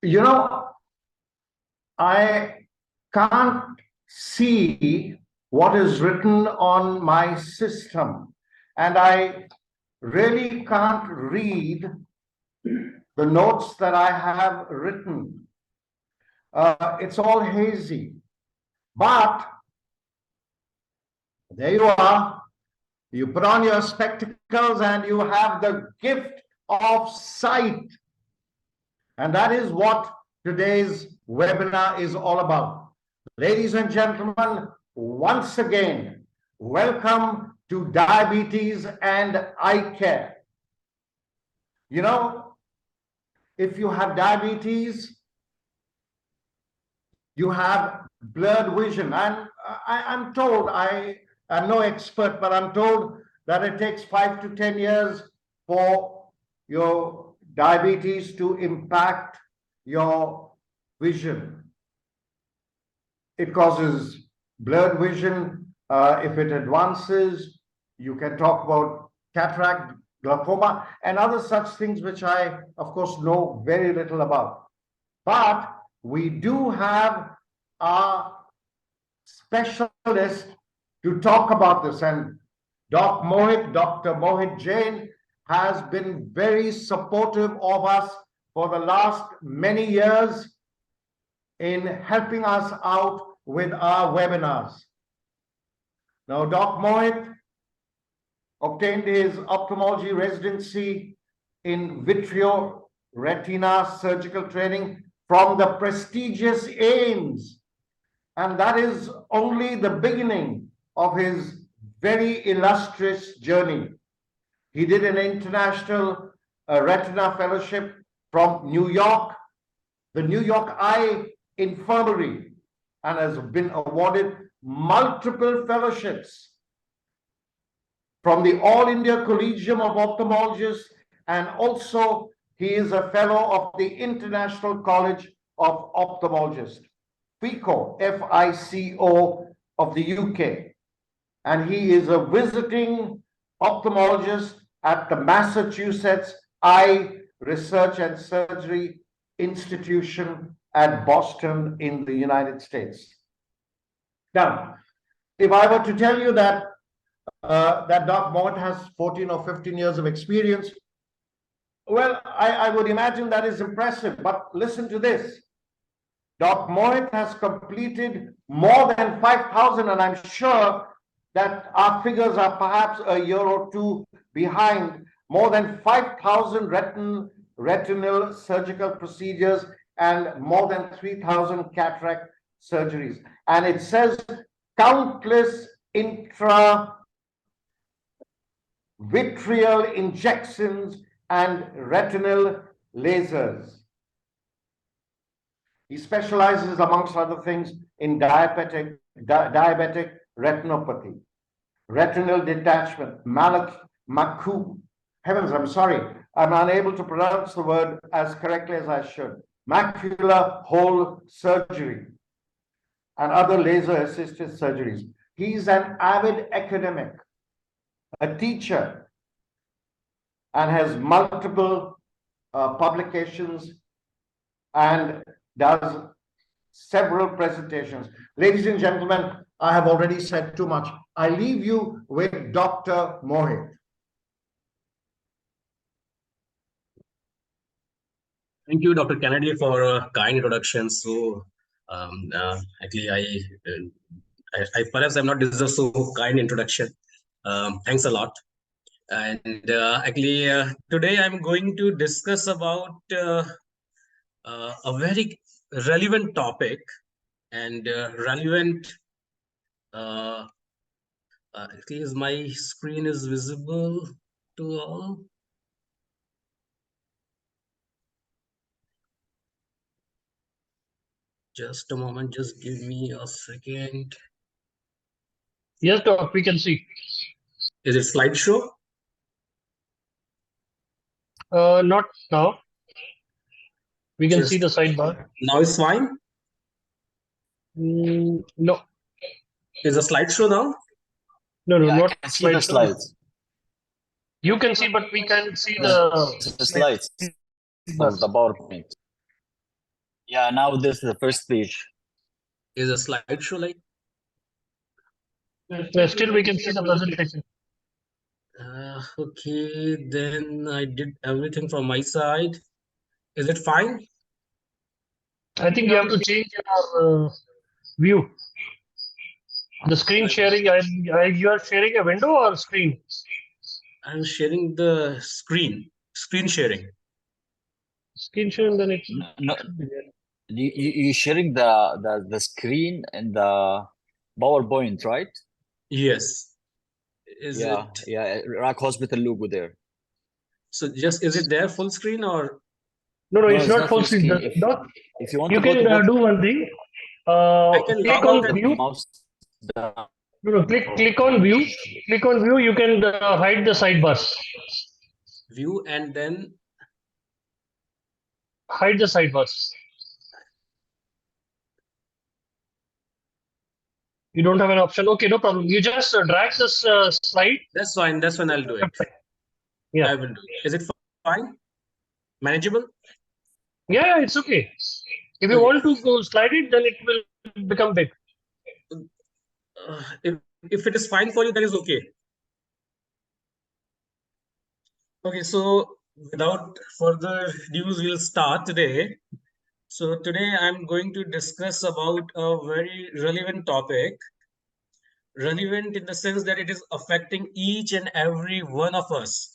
You know, I can't see what is written on my system, and I really can't read the notes that I have written. It's all hazy, but there you are. You put on your spectacles and you have the gift of sight. And that is what today's webinar is all about. Ladies and gentlemen, once again, welcome to Diabetes and Eye Care. You know, if you have diabetes, you have blurred vision. And I'm told, I'm no expert, but I'm told that it takes 5 to 10 years for your diabetes to impact your vision. It causes blurred vision. If it advances, you can talk about cataract, glaucoma, and other such things which I, of course, know very little about. But we do have a specialist to talk about this, and Dr. Mohit Jain has been very supportive of us for the last many years in helping us out with our webinars. Now, Dr. Mohit obtained his ophthalmology residency in vitro retina surgical training from the prestigious AIMS. And that is only the beginning of his very illustrious journey. He did an international retina fellowship from New York, the New York Eye Infirmary, and has been awarded multiple fellowships from the All India Collegium of Ophthalmologists, and also he is a fellow of the International College of Ophthalmologists, FICO, F-I-C-O, of the UK. And he is a visiting ophthalmologist at the Massachusetts Eye Research and Surgery Institution at Boston in the United States. Now, if I were to tell you that Dr. Mohit has 14 or 15 years of experience, well, I would imagine that is impressive, but listen to this. Dr. Mohit has completed more than 5,000, and I'm sure that our figures are perhaps a year or two behind, more than 5,000 retinal surgical procedures and more than 3,000 cataract surgeries. And it says countless intravitreal injections and retinal lasers. He specializes, amongst other things, in diabetic retinopathy, retinal detachment, macu. Heavens, I'm sorry, I'm unable to pronounce the word as correctly as I should. Macular hole surgery and other laser-assisted surgeries. He's an avid academic, a teacher, and has multiple publications and does several presentations. Ladies and gentlemen, I have already said too much. I leave you with Dr. Mohit. Thank you, Dr. Kennedy, for a kind introduction. So, actually, I perhaps I'm not deserved so kind introduction. Thanks a lot. And actually, today I'm going to discuss about a very relevant topic and relevant. Is my screen is visible to all? Just a moment, just give me a second. Yes, Doc, we can see. Is it slideshow? Not now. We can see the sidebar. Now it's fine? No. Is the slideshow now? No, Yeah, not I can see the slides. You can see, but we can see the slides of the PowerPoint. Yeah, now this is the first page. Is a slideshow like? Still, we can see the presentation. Okay, then I did everything from my side. Is it fine? I think you have to change your view. The screen sharing, you are sharing a window or screen? I'm sharing the screen sharing. Screen sharing, then it No, should be there. you sharing the screen and the PowerPoint, right? Yes. Is Yeah, it yeah, RAK Hospital logo there. so? Just is it there full screen or? No, No, it's it's not not full full screen. screen. If you want You to go can to what do one thing. I can Click log out on and view. mouse down. No, click on view. Click on view. You can hide the sidebars. view and then Hide the sidebars. You don't have an option. Okay, no problem. You just drag this slide. that's fine. That's when I'll do it. Yeah. I will do it. Is it fine? Manageable? Yeah, it's okay. If you Okay. want to go slide it, then it will become big. If it is fine for you, that is okay. Okay, so without further news, we'll start today. So today I'm going to discuss about a very relevant topic. Relevant in the sense that it is affecting each and every one of us.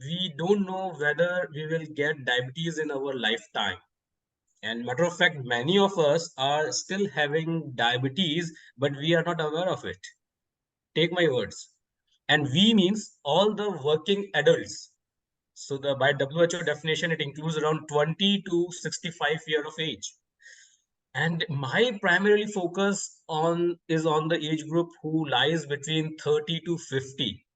We don't know whether we will get diabetes in our lifetime. And matter of fact, many of us are still having diabetes, but we are not aware of it. Take my words. And we means all the working adults. So by WHO definition, it includes around 20 to 65 years of age. And my primarily focus is on the age group who lies between 30 to 50.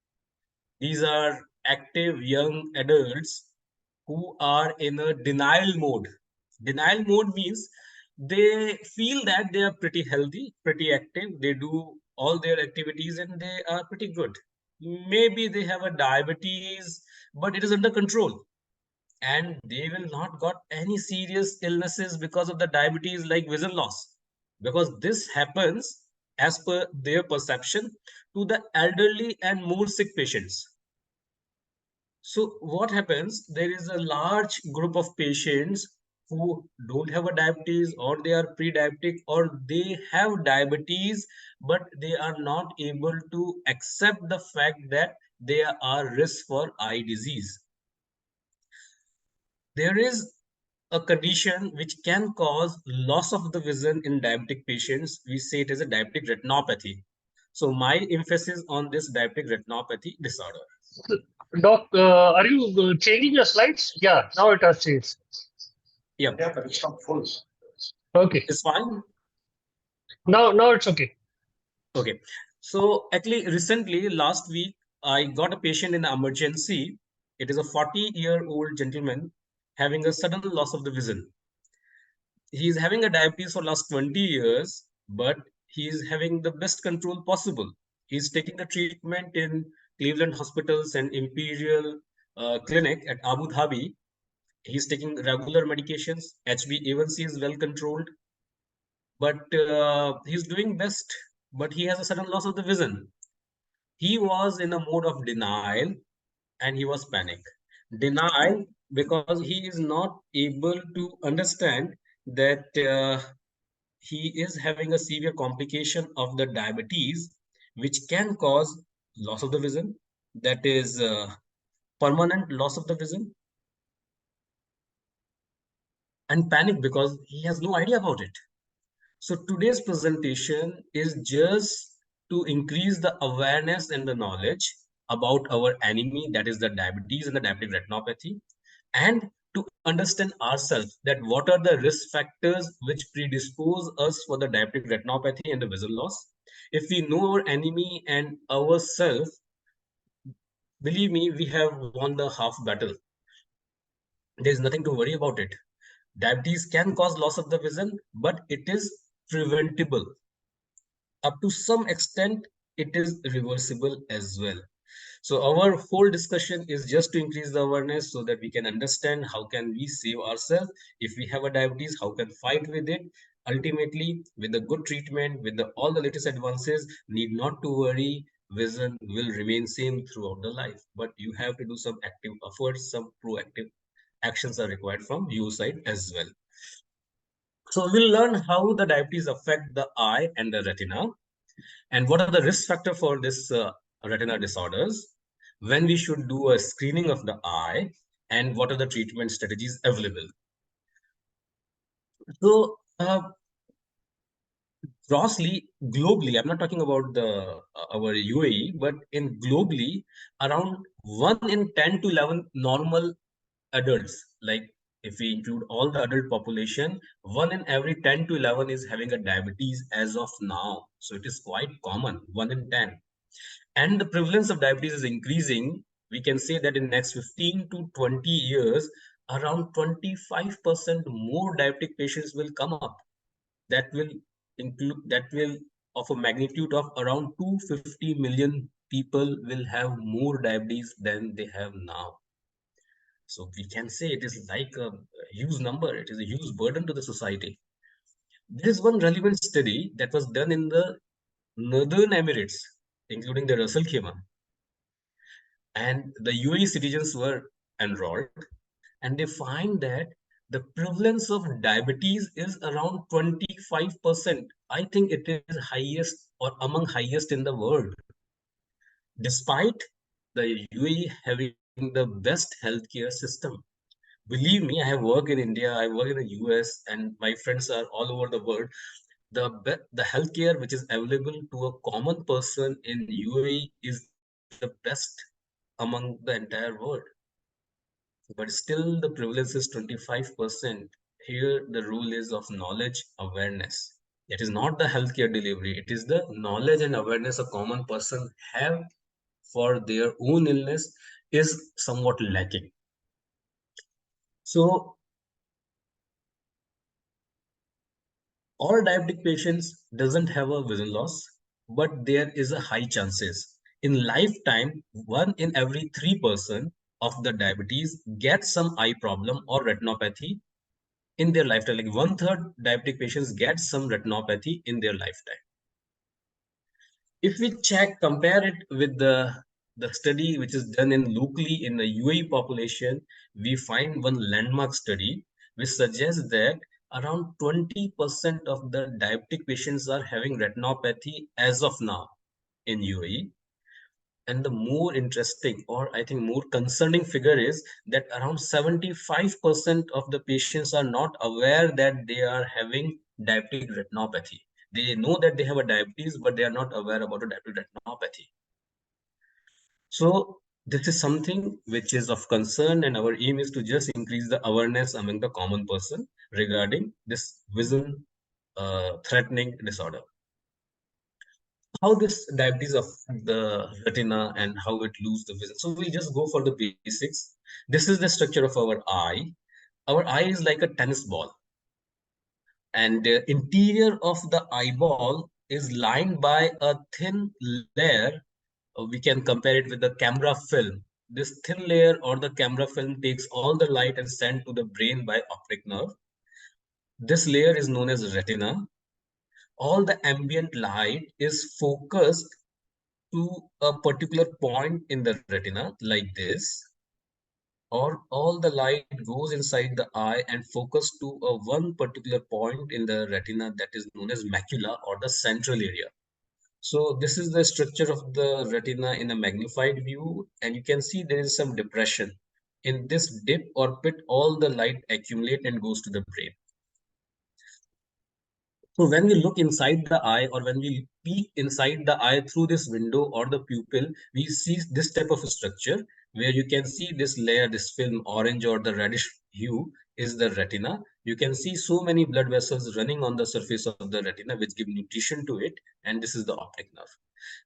These are active young adults who are in a denial mode. Denial mode means they feel that they are pretty healthy, pretty active. They do all their activities and they are pretty good. Maybe they have a diabetes, but it is under control. And they will not got any serious illnesses because of the diabetes like vision loss. Because this happens as per their perception to the elderly and more sick patients. So what happens, there is a large group of patients who don't have a diabetes or they are pre-diabetic or they have diabetes, but they are not able to accept the fact that they are risk for eye disease. There is a condition which can cause loss of the vision in diabetic patients. We say it is a diabetic retinopathy. So my emphasis on this diabetic retinopathy disorder. Doc, are you changing your slides? Yeah, now it has changed. Yeah, but it's not full. Okay. it's fine. Now it's okay. Okay. So actually recently, last week, I got a patient in emergency. It is a 40-year-old gentleman having a sudden loss of the vision. He is having a diabetes for last 20 years, but he is having the best control possible. He's taking the treatment in Cleveland hospitals and Imperial Clinic at Abu Dhabi. He's taking regular medications. HbA1c is well controlled, but he's doing best. But he has a sudden loss of the vision. He was in a mode of denial and he was panic. Denial because he is not able to understand that he is having a severe complication of the diabetes, which can cause loss of the vision, that is permanent loss of the vision, and panic because he has no idea about it. So today's presentation is just to increase the awareness and the knowledge about our enemy, that is the diabetes and the diabetic retinopathy, and to understand ourselves that what are the risk factors which predispose us for the diabetic retinopathy and the vision loss. If we know our enemy and ourselves, believe me, we have won the half battle. There's nothing to worry about it. Diabetes can cause loss of the vision, but it is preventable. Up to some extent, it is reversible as well. So our whole discussion is just to increase the awareness so that we can understand how can we save ourselves. If we have a diabetes, how can fight with it? Ultimately, with the good treatment, with all the latest advances, need not to worry, vision will remain same throughout the life. But you have to do some active efforts, some proactive actions are required from your side as well. So we'll learn how the diabetes affect the eye and the retina, and what are the risk factor for this retina disorders, when we should do a screening of the eye, and what are the treatment strategies available. So grossly, globally, I'm not talking about the our UAE, but in globally, around 1 in 10 to 11 normal adults, like if we include all the adult population, 1 in every 10 to 11 is having a diabetes as of now. So it is quite common, 1 in 10. And the prevalence of diabetes is increasing. We can say that in next 15 to 20 years, around 25% more diabetic patients will come up. That will of a magnitude of around 250 million people will have more diabetes than they have now. So we can say it is like a huge number. It is a huge burden to the society. There is one relevant study that was done in the Northern Emirates, including the Russell Khema, and the UAE citizens were enrolled, and they find that the prevalence of diabetes is around 25%. I think it is highest or among highest in the world, despite the UAE having the best healthcare system. Believe me, I have worked in India, I work in the US, and my friends are all over the world. The healthcare which is available to a common person in UAE is the best among the entire world. But still the prevalence is 25%. Here the rule is of knowledge, awareness. It is not the healthcare delivery, it is the knowledge and awareness a common person have for their own illness is somewhat lacking. So all diabetic patients doesn't have a vision loss, but there is a high chances. In lifetime, 1 in every 3% of the diabetes gets some eye problem or retinopathy in their lifetime. Like 1/3 diabetic patients get some retinopathy in their lifetime. If we compare it with the study which is done in locally in the UAE population, we find one landmark study which suggests that around 20% of the diabetic patients are having retinopathy as of now in UAE. And the more interesting, or I think more concerning figure is that around 75% of the patients are not aware that they are having diabetic retinopathy. They know that they have a diabetes, but they are not aware about a diabetic retinopathy. So this is something which is of concern, and our aim is to just increase the awareness among the common person regarding this vision threatening disorder. How this diabetes affect the retina and how it lose the vision. So we'll just go for the basics. This is the structure of our eye. Our eye is like a tennis ball, and the interior of the eyeball is lined by a thin layer. We can compare it with the camera film. This thin layer or the camera film takes all the light and send to the brain by optic nerve. This layer is known as retina. All the ambient light is focused to a particular point in the retina like this, or all the light goes inside the eye and focus to a one particular point in the retina that is known as macula or the central area. So this is the structure of the retina in a magnified view, and you can see there is some depression. In this dip or pit, all the light accumulate and goes to the brain. So when we look inside the eye, or when we peek inside the eye through this window or the pupil, we see this type of structure where you can see this layer, this film, orange or the reddish hue is the retina. You can see so many blood vessels running on the surface of the retina, which give nutrition to it. And this is the optic nerve.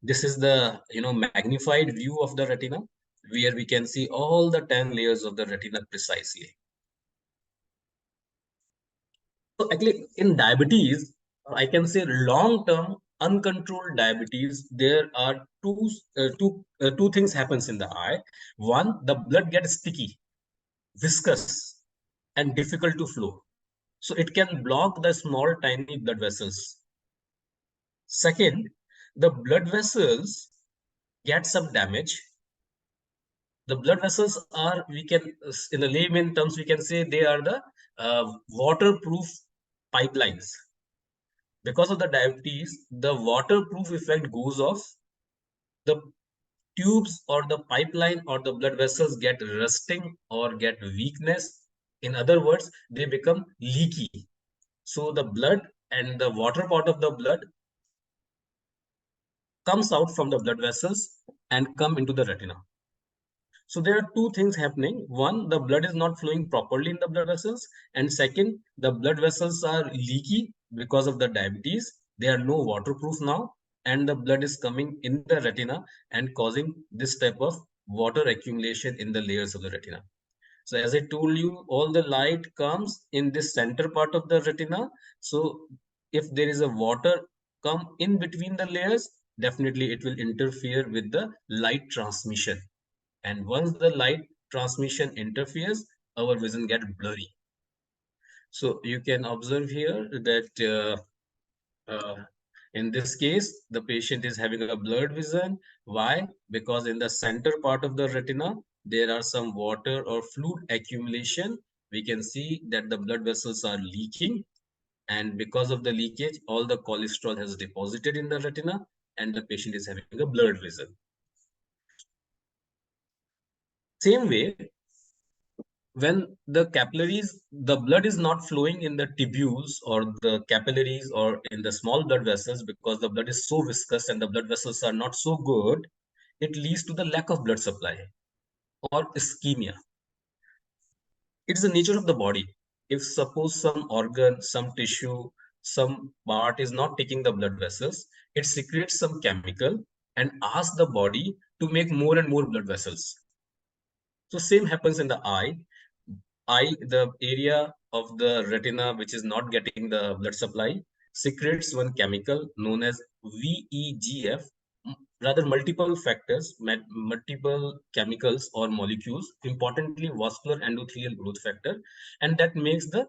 This is the magnified view of the retina, where we can see all the 10 layers of the retina precisely. So actually in diabetes, I can say long-term uncontrolled diabetes, there are two things happens in the eye. One, the blood gets sticky, viscous, and difficult to flow. So it can block the small tiny blood vessels. Second, the blood vessels get some damage. The blood vessels are, we can, in the layman terms, we can say they are the waterproof pipelines. Because of the diabetes, the waterproof effect goes off. The tubes or the pipeline or the blood vessels get rusting or get weakness. In other words, they become leaky. So the blood and the water part of the blood comes out from the blood vessels and come into the retina. So there are two things happening. One, the blood is not flowing properly in the blood vessels. And second, the blood vessels are leaky because of the diabetes. They are no waterproof now. And the blood is coming in the retina and causing this type of water accumulation in the layers of the retina. So as I told you, all the light comes in this center part of the retina. So if there is a water come in between the layers, definitely it will interfere with the light transmission. And once the light transmission interferes, our vision gets blurry. So you can observe here that in this case, the patient is having a blurred vision. Why? Because in the center part of the retina, there are some water or fluid accumulation. We can see that the blood vessels are leaking. And because of the leakage, all the cholesterol has deposited in the retina and the patient is having a blurred vision. Same way, when the capillaries, the blood is not flowing in the tubules or the capillaries or in the small blood vessels because the blood is so viscous and the blood vessels are not so good, it leads to the lack of blood supply or ischemia. It's the nature of the body. If suppose some organ, some tissue, some part is not taking the blood vessels, it secretes some chemical and asks the body to make more and more blood vessels. So same happens in the eye. The area of the retina which is not getting the blood supply secretes one chemical known as VEGF, rather multiple factors, multiple chemicals or molecules, importantly vascular endothelial growth factor, and that makes the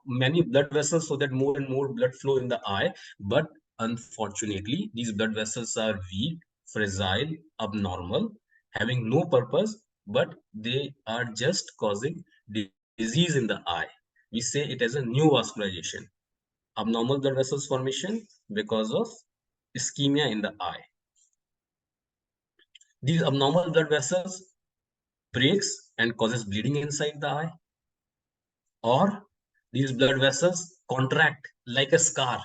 many blood vessels so that more and more blood flow in the eye. But unfortunately, these blood vessels are weak, fragile, abnormal, having no purpose, but they are just causing disease in the eye. We say it as a neovascularization, abnormal blood vessels formation because of ischemia in the eye. These abnormal blood vessels breaks and causes bleeding inside the eye, or these blood vessels contract like a scar.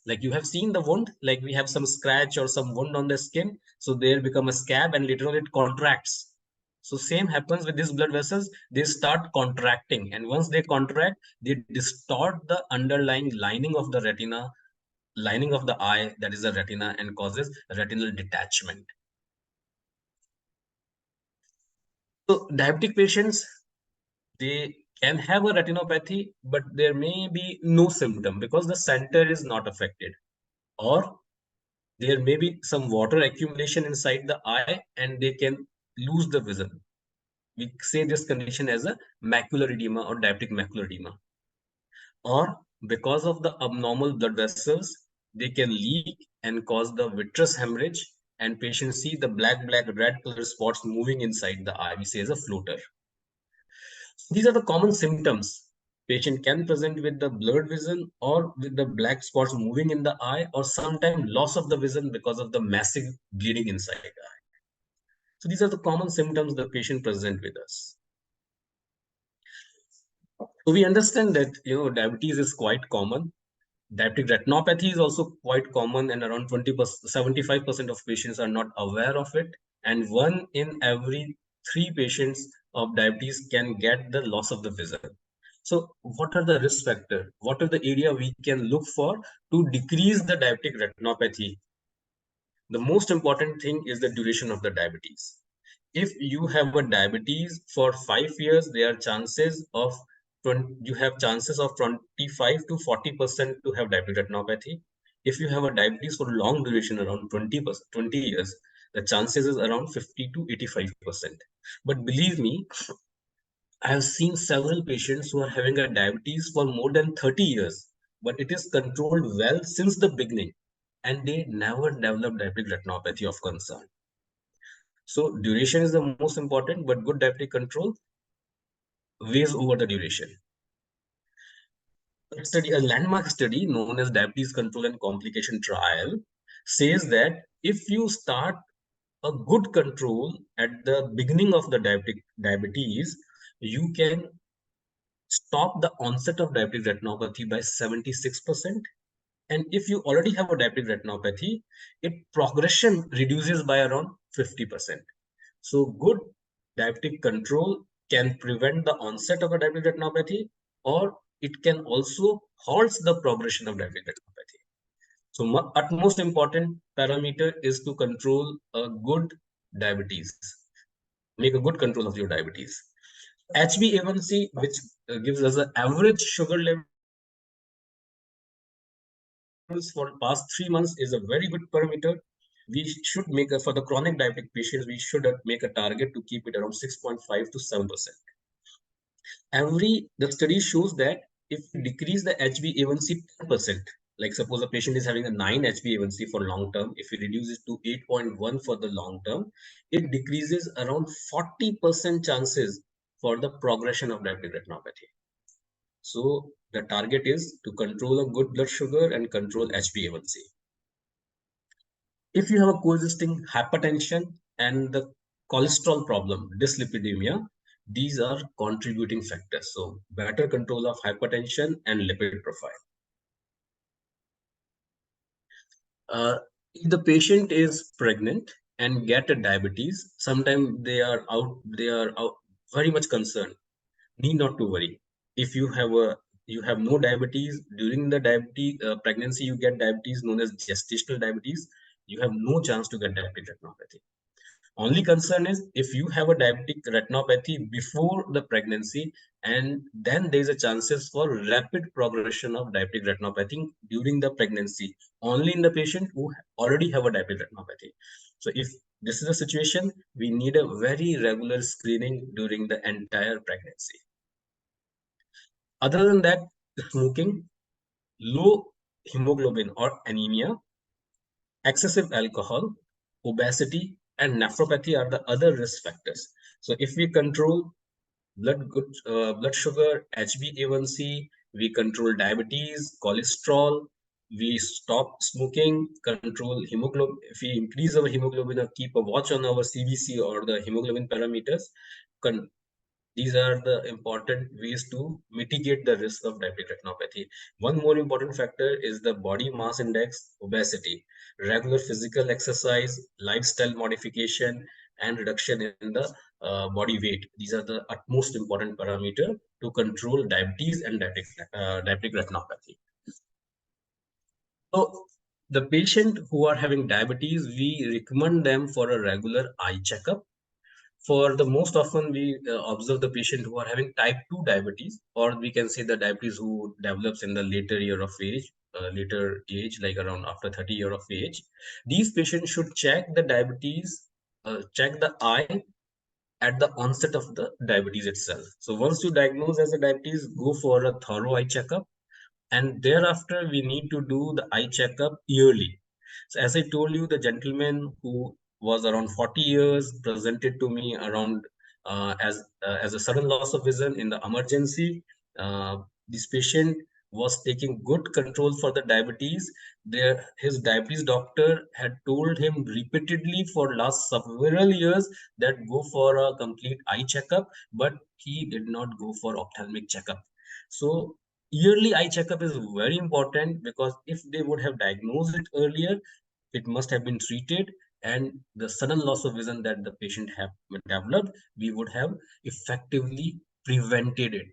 Like you have seen the wound, like we have some scratch or some wound on the skin, so there become a scab and later on it contracts. So same happens with these blood vessels. They start contracting, and once they contract, they distort the underlying lining of the retina, lining of the eye, that is the retina, and causes retinal detachment. So diabetic patients, they can have a retinopathy, but there may be no symptom because the center is not affected, or there may be some water accumulation inside the eye and they can lose the vision. We say this condition as a macular edema or diabetic macular edema. Or because of the abnormal blood vessels, they can leak and cause the vitreous hemorrhage, and patients see the black, red color spots moving inside the eye. We say as a floater. These are the common symptoms. Patient can present with the blurred vision or with the black spots moving in the eye, or sometimes loss of the vision because of the massive bleeding inside the eye. So these are the common symptoms the patient present with us. So we understand that diabetes is quite common. Diabetic retinopathy is also quite common, and around 75% of patients are not aware of it. And 1 in every 3 patients of diabetes can get the loss of the vision. So what are the risk factors? What are the area we can look for to decrease the diabetic retinopathy? The most important thing is the duration of the diabetes. If you have a diabetes for 5 years, there are chances of you have chances of 25 to 40% to have diabetic retinopathy. if you have a diabetes for long duration, around 20 years, the chances is around 50 to 85%. But believe me, I have seen several patients who are having a diabetes for more than 30 years, but it is controlled well since the beginning, and they never develop diabetic retinopathy of concern. So duration is the most important, but good diabetic control weighs over the duration. A landmark study known as Diabetes Control and Complication Trial says that if you start a good control at the beginning of the diabetes, you can stop the onset of diabetic retinopathy by 76%. And if you already have a diabetic retinopathy, its progression reduces by around 50%. So good diabetic control can prevent the onset of a diabetic retinopathy, or it can also halt the progression of diabetic retinopathy. So utmost important parameter is to control a good diabetes, make a good control of your diabetes. HbA1c, which gives us an average sugar level for past 3 months, is a very good parameter. We should make for the chronic diabetic patients, we should make a target to keep it around 6.5 to 7%. The study shows that if you decrease the HbA1c 10%, like suppose a patient is having a 9 HbA1c for long term, if you reduce it to 8.1 for the long term, it decreases around 40% chances for the progression of diabetic retinopathy. So the target is to control a good blood sugar and control HbA1c. If you have a coexisting hypertension and the cholesterol problem, dyslipidemia, these are contributing factors. So better control of hypertension and lipid profile. If the patient is pregnant and get a diabetes, sometimes they are out very much concerned. Need not to worry. If you have no diabetes during the pregnancy, you get diabetes known as gestational diabetes, you have no chance to get diabetic retinopathy. Only concern is if you have a diabetic retinopathy before the pregnancy, and then there is a chances for rapid progression of diabetic retinopathy during the pregnancy, only in the patient who already have a diabetic retinopathy. So if this is a situation, we need a very regular screening during the entire pregnancy. Other than that, smoking, low hemoglobin or anemia, excessive alcohol, obesity, and nephropathy are the other risk factors. So if we control blood sugar, HbA1c, we control diabetes, cholesterol, we stop smoking, control hemoglobin. If we increase our hemoglobin or keep a watch on our CBC or the hemoglobin parameters, these are the important ways to mitigate the risk of diabetic retinopathy. One more important factor is the body mass index, obesity, regular physical exercise, lifestyle modification, and reduction in the body weight. These are the utmost important parameter to control diabetes and diabetic retinopathy. So the patient who are having diabetes, we recommend them for a regular eye checkup. For the most often, we observe the patient who are having type 2 diabetes, or we can say the diabetes who develops in the later age, like around after 30 years of age. These patients should check the diabetes, check the eye at the onset of the diabetes itself. So once you diagnose as a diabetes, go for a thorough eye checkup, and thereafter we need to do the eye checkup yearly. So as I told you, the gentleman who was around 40 years presented to me around as a sudden loss of vision in the emergency. This patient was taking good control for the diabetes. His diabetes doctor had told him repeatedly for last several years that go for a complete eye checkup, but he did not go for ophthalmic checkup. So yearly eye checkup is very important, because if they would have diagnosed it earlier, it must have been treated, and the sudden loss of vision that the patient have developed, we would have effectively prevented it.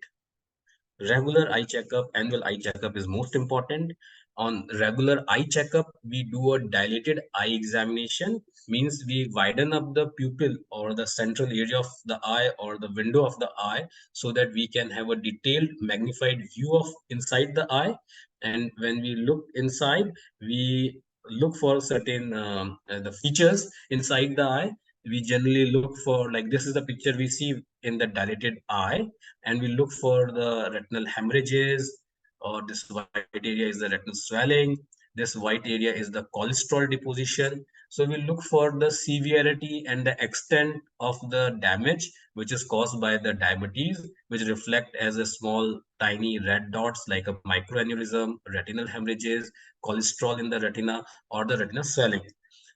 Regular eye checkup, annual eye checkup is most important. On regular eye checkup, we do a dilated eye examination, means we widen up the pupil or the central area of the eye or the window of the eye, so that we can have a detailed magnified view of inside the eye. And when we look inside, we look for certain the features inside the eye. We generally look for, like, this is the picture we see in the dilated eye, and we look for the retinal hemorrhages, or this white area is the retinal swelling, this white area is the cholesterol deposition. So we look for the severity and the extent of the damage which is caused by the diabetes, which reflect as a small tiny red dots like a microaneurysm, retinal hemorrhages, cholesterol in the retina, or the retina swelling.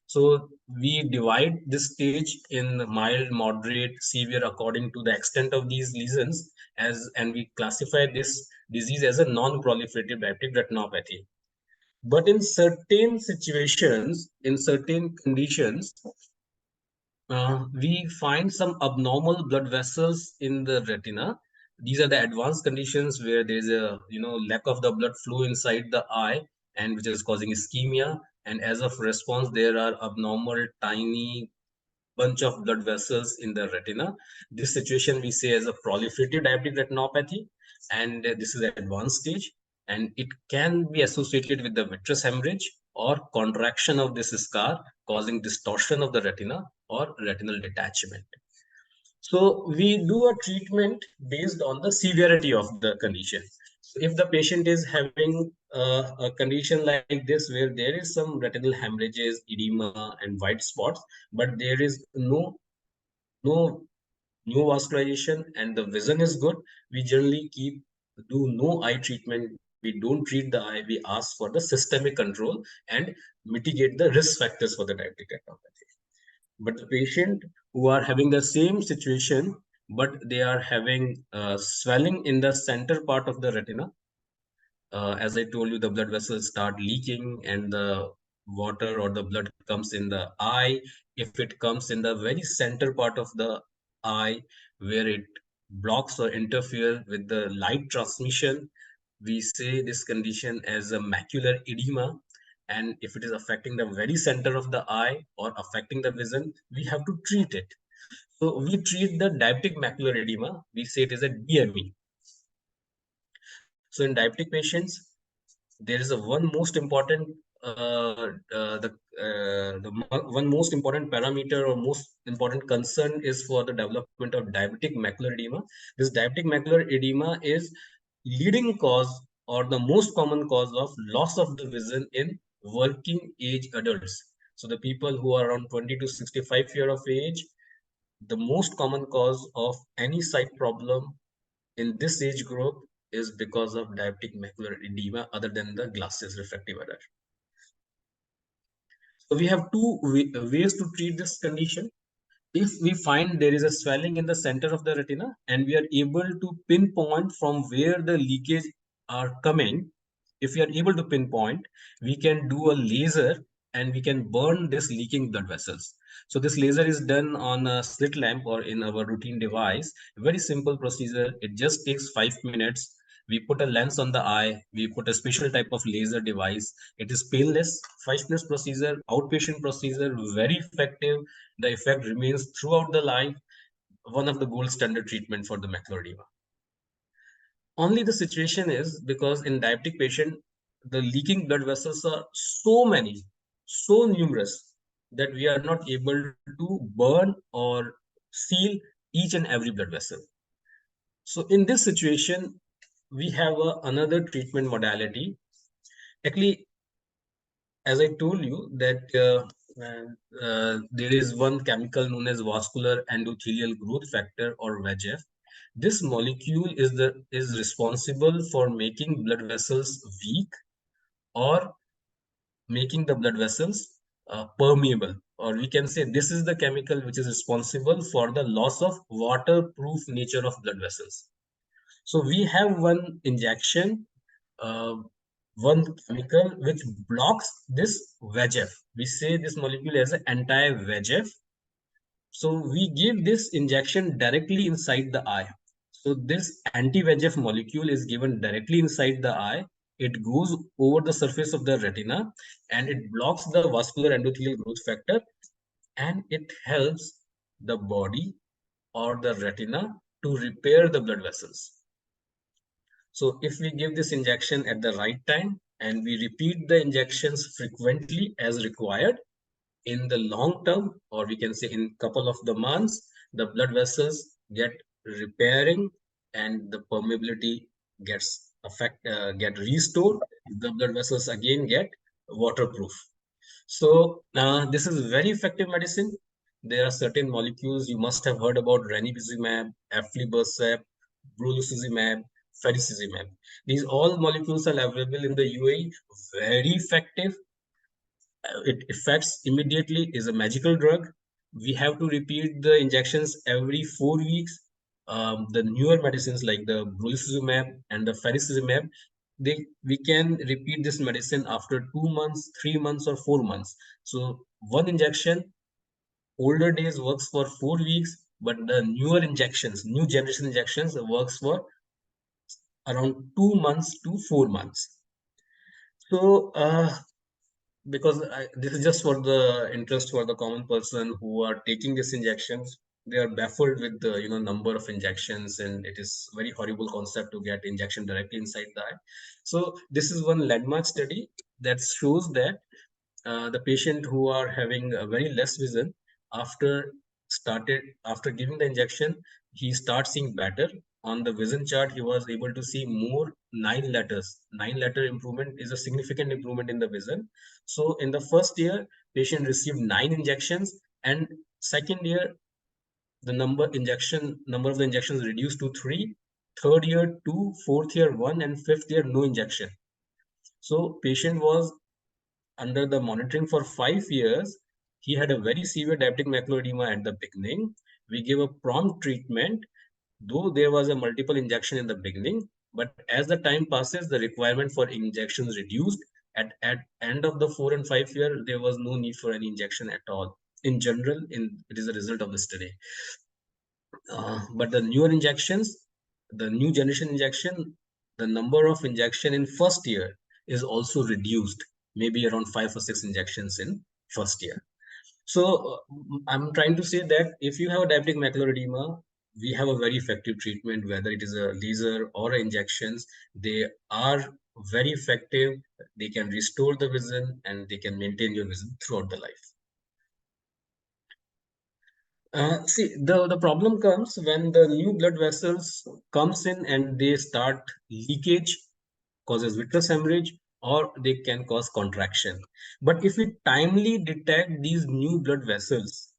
So we divide this stage in mild, moderate, severe according to the extent of these lesions, and we classify this disease as a non-proliferative diabetic retinopathy. But in certain situations, in certain conditions, we find some abnormal blood vessels in the retina. These are the advanced conditions where there is a lack of the blood flow inside the eye, and which is causing ischemia. And as of response, there are abnormal tiny bunch of blood vessels in the retina. This situation we say as a proliferative diabetic retinopathy, and this is an advanced stage, and it can be associated with the vitreous hemorrhage or contraction of this scar causing distortion of the retina or retinal detachment. So we do a treatment based on the severity of the condition. So if the patient is having a condition like this where there is some retinal hemorrhages, edema, and white spots, but there is no neovascularization and the vision is good, we generally do no eye treatment. We don't treat the eye. We ask for the systemic control and mitigate the risk factors for the diabetic retinopathy. But the patient who are having the same situation, but they are having swelling in the center part of the retina, as I told you, the blood vessels start leaking and the water or the blood comes in the eye. If it comes in the very center part of the eye where it blocks or interfere with the light transmission, we say this condition as a macular edema. And if it is affecting the very center of the eye or affecting the vision, we have to treat it. So we treat the diabetic macular edema. We say it is a DME. So in diabetic patients, there is a one most important one most important parameter or most important concern is for the development of diabetic macular edema. This diabetic macular edema is leading cause or the most common cause of loss of the vision in working age adults. So the people who are around 20 to 65 year of age, the most common cause of any sight problem in this age group is because of diabetic macular edema other than the glasses refractive error. So we have two ways to treat this condition. If we find there is a swelling in the center of the retina and we are able to pinpoint from where the leakage are coming, if we are able to pinpoint, we can do a laser and we can burn this leaking blood vessels. So this laser is done on a slit lamp or in our routine device. Very simple procedure. It just takes 5 minutes. We put a lens on the eye. We put a special type of laser device. It is painless, 5 minutes procedure, outpatient procedure, very effective. The effect remains throughout the life. One of the gold standard treatment for the macular edema. Only the situation is because in diabetic patient, the leaking blood vessels are so many, so numerous that we are not able to burn or seal each and every blood vessel. So in this situation, we have another treatment modality. Actually, as I told you that there is one chemical known as vascular endothelial growth factor or VEGF. This molecule is responsible for making blood vessels weak or making the blood vessels permeable, or we can say this is the chemical which is responsible for the loss of waterproof nature of blood vessels. So we have one injection, one chemical which blocks this VEGF. We say this molecule as an anti-VEGF. So we give this injection directly inside the eye. So this anti-VEGF molecule is given directly inside the eye. It goes over the surface of the retina and it blocks the vascular endothelial growth factor, and it helps the body or the retina to repair the blood vessels. So if we give this injection at the right time and we repeat the injections frequently as required, in the long term, or we can say in couple of the months, the blood vessels get repairing and the permeability get restored. The blood vessels again get waterproof. So this is very effective medicine. There are certain molecules you must have heard about: ranibizumab, aflibercept, brolucizumab, faricizumab. These all molecules are available in the UAE, very effective. It affects immediately, is a magical drug. We have to repeat the injections every 4 weeks. The newer medicines like the brolucizumab and the faricizumab, we can repeat this medicine after 2 months, 3 months, or 4 months. So one injection, older days works for 4 weeks, but the newer injections, new generation injections, works for around 2 months to 4 months. So because this is just for the interest for the common person who are taking these injections. They are baffled with the number of injections, and it is very horrible concept to get injection directly inside the eye. So this is one landmark study that shows that the patient who are having a very less vision, after giving the injection, he starts seeing better. On the vision chart, he was able to see more 9 letters. 9-letter improvement is a significant improvement in the vision. So in the first year, patient received 9 injections, and second year, the number of the injections reduced to 3. Third year, 2. Fourth year, 1. And fifth year, no injection. So patient was under the monitoring for 5 years. He had a very severe diabetic macular edema at the beginning. We gave a prompt treatment, though there was a multiple injection in the beginning, but as the time passes, the requirement for injections reduced. At end of the 4 and 5 year, there was no need for any injection at all. In general, it is a result of the study. But the newer injections, the new generation injection, the number of injection in first year is also reduced, maybe around 5 or 6 injections in first year. So I'm trying to say that if you have a diabetic macular edema, we have a very effective treatment, whether it is a laser or injections. They are very effective. They can restore the vision and they can maintain your vision throughout the life. See, the problem comes when the new blood vessels comes in and they start leakage, causes vitreous hemorrhage, or they can cause contraction. But if we timely detect these new blood vessels,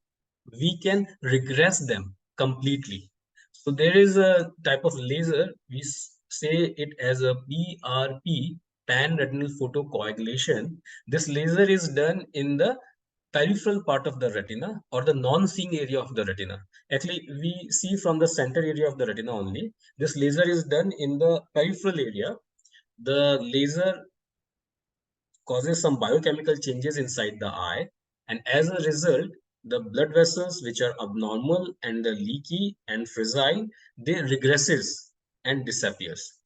we can regress them completely. So there is a type of laser, we say it as a PRP, pan-retinal photocoagulation. This laser is done in the peripheral part of the retina or the non-seeing area of the retina. Actually, we see from the center area of the retina only. This laser is done in the peripheral area. The laser causes some biochemical changes inside the eye, and as a result, the blood vessels which are abnormal and the leaky and fragile, they regresses and disappears.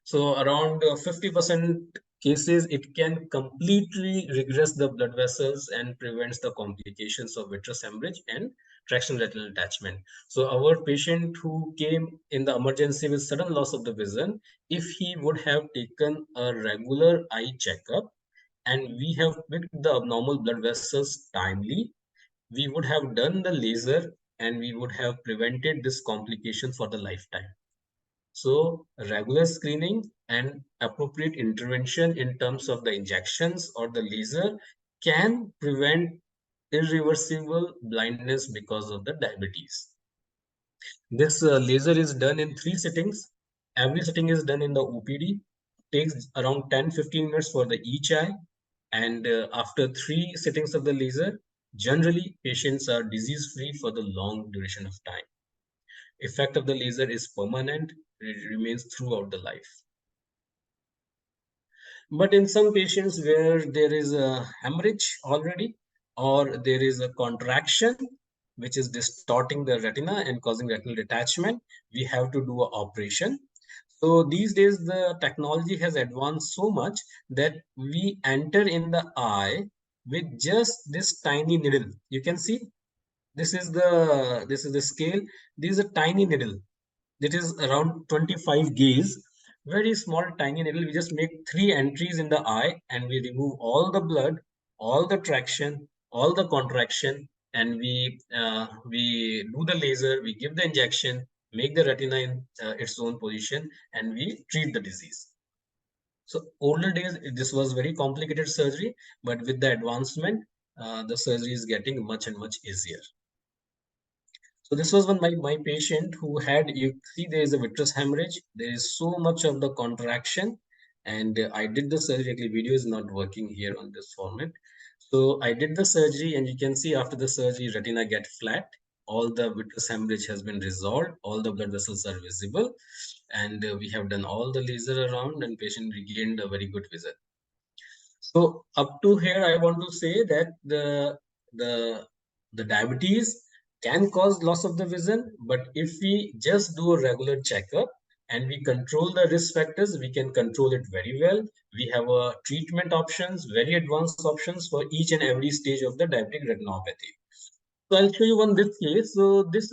So around 50% cases, it can completely regress the blood vessels and prevents the complications of vitreous hemorrhage and traction retinal detachment. So our patient who came in the emergency with sudden loss of the vision, if he would have taken a regular eye checkup and we have picked the abnormal blood vessels timely, we would have done the laser and we would have prevented this complication for the lifetime. So regular screening and appropriate intervention in terms of the injections or the laser can prevent irreversible blindness because of the diabetes. This laser is done in 3 sittings. Every sitting is done in the OPD. Takes around 10-15 minutes for the each eye. And after 3 sittings of the laser, generally patients are disease-free for the long duration of time. Effect of the laser is permanent. It remains throughout the life. But in some patients where there is a hemorrhage already, or there is a contraction which is distorting the retina and causing retinal detachment, we have to do an operation. So these days the technology has advanced so much that we enter in the eye with just this tiny needle. You can see this is the scale. This is a tiny needle. It is around 25 gauge. very small, tiny needle. We just make 3 entries in the eye and we remove all the blood, all the traction, all the contraction, and we do the laser, we give the injection, make the retina in its own position, and we treat the disease. So older days, this was very complicated surgery, but with the advancement, the surgery is getting much and much easier. So this was one my patient who had, you see there is a vitreous hemorrhage. There is so much of the contraction, and I did the surgery. Actually, video is not working here on this format. So I did the surgery, and you can see after the surgery, retina get flat. All the vitreous hemorrhage has been resolved. All the blood vessels are visible, and we have done all the laser around, and patient regained a very good vision. So up to here, I want to say that the diabetes can cause loss of the vision, but if we just do a regular checkup and we control the risk factors, we can control it very well. We have treatment options, very advanced options for each and every stage of the diabetic retinopathy. So I'll show you one this case. So this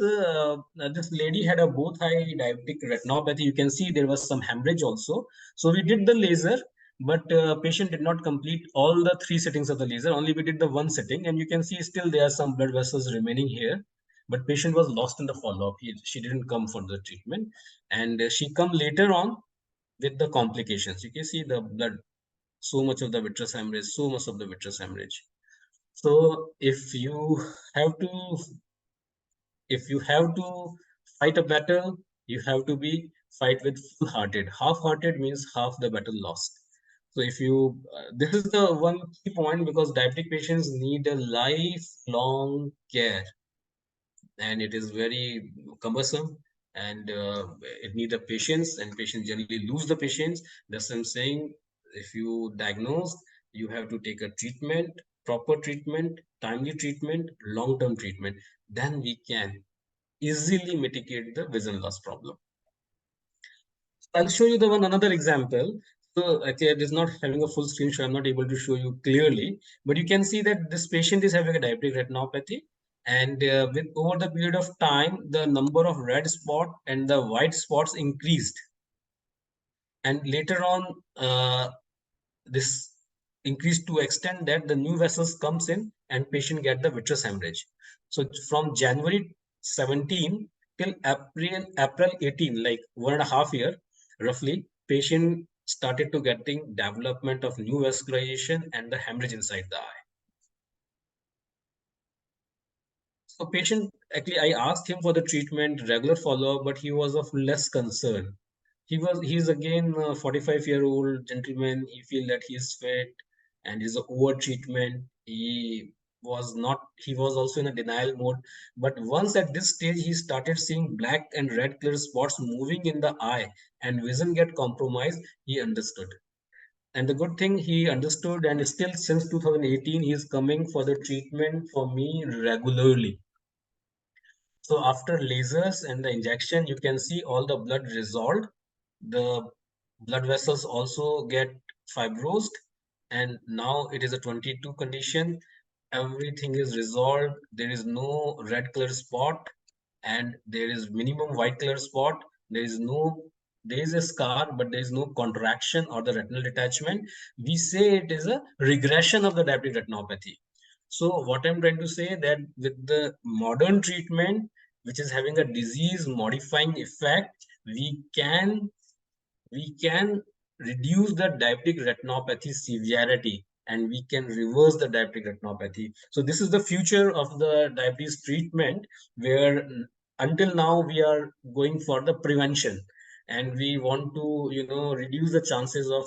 lady had a both eye diabetic retinopathy. You can see there was some hemorrhage also. So we did the laser, but patient did not complete all the 3 sittings of the laser. Only we did the 1 sitting, and you can see still there are some blood vessels remaining here. But patient was lost in the follow-up. She didn't come for the treatment, and she come later on with the complications. You can see the blood, so much of the vitreous hemorrhage, so much of the vitreous hemorrhage. So if you have to fight a battle, you have to be fight with full-hearted. Half-hearted means half the battle lost. So if you this is the one key point, because diabetic patients need a lifelong care, and it is very cumbersome, and it needs a patience, and patients generally lose the patience. That's what I'm saying. If you diagnose, you have to take a treatment, proper treatment, timely treatment, long-term treatment. Then we can easily mitigate the vision loss problem. I'll show you another example. So actually, it is not having a full screen, so I'm not able to show you clearly. But you can see that this patient is having a diabetic retinopathy, and with over the period of time, the number of red spot and the white spots increased. And later on, this increased to extent that the new vessels comes in and patient get the vitreous hemorrhage. So from January 17 till April 18, like 1.5 years, roughly, patient started to getting development of new vascularization and the hemorrhage inside the eye. So patient, actually, I asked him for the treatment, regular follow-up, but he was of less concern. He's again a 45-year-old gentleman. He feel that he is fit and is over treatment. He was also in a denial mode. But once at this stage, he started seeing black and red clear spots moving in the eye and vision get compromised. He understood. And the good thing, he understood, and still since 2018, he is coming for the treatment for me regularly. So after lasers and the injection, you can see all the blood resolved. The blood vessels also get fibrosed, and now it is a 22 condition. Everything is resolved. There is no red color spot, and there is minimum white color spot. There is a scar, but there is no contraction or the retinal detachment. We say it is a regression of the diabetic retinopathy. So what I'm trying to say, that with the modern treatment, which is having a disease modifying effect, we can reduce the diabetic retinopathy severity, and we can reverse the diabetic retinopathy. So this is the future of the diabetes treatment, where until now we are going for the prevention, and we want to reduce the chances of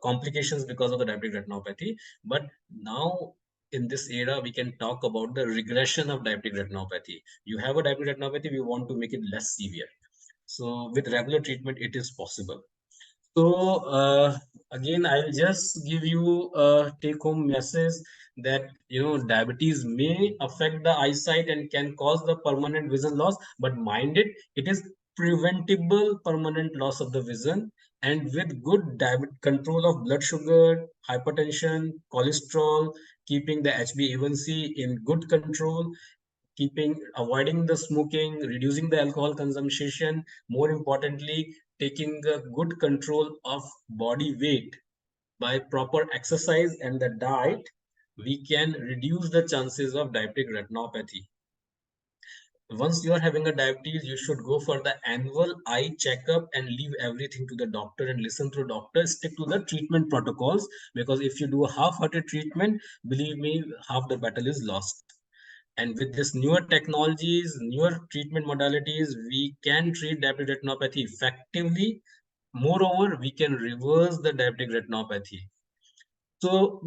complications because of the diabetic retinopathy. But now in this era, we can talk about the regression of diabetic retinopathy. You have a diabetic retinopathy, we want to make it less severe. So with regular treatment, it is possible. So again, I'll just give you a take-home message that diabetes may affect the eyesight and can cause the permanent vision loss, but mind it, it is preventable permanent loss of the vision. And with good control of blood sugar, hypertension, cholesterol, keeping the HbA1c in good control, avoiding the smoking, reducing the alcohol consumption, more importantly, taking a good control of body weight by proper exercise and the diet, we can reduce the chances of diabetic retinopathy. Once you are having a diabetes, you should go for the annual eye checkup and leave everything to the doctor and listen to doctor. Stick to the treatment protocols, because if you do a half-hearted treatment, believe me, half the battle is lost. And with this newer technologies, newer treatment modalities, we can treat diabetic retinopathy effectively. Moreover, we can reverse the diabetic retinopathy. So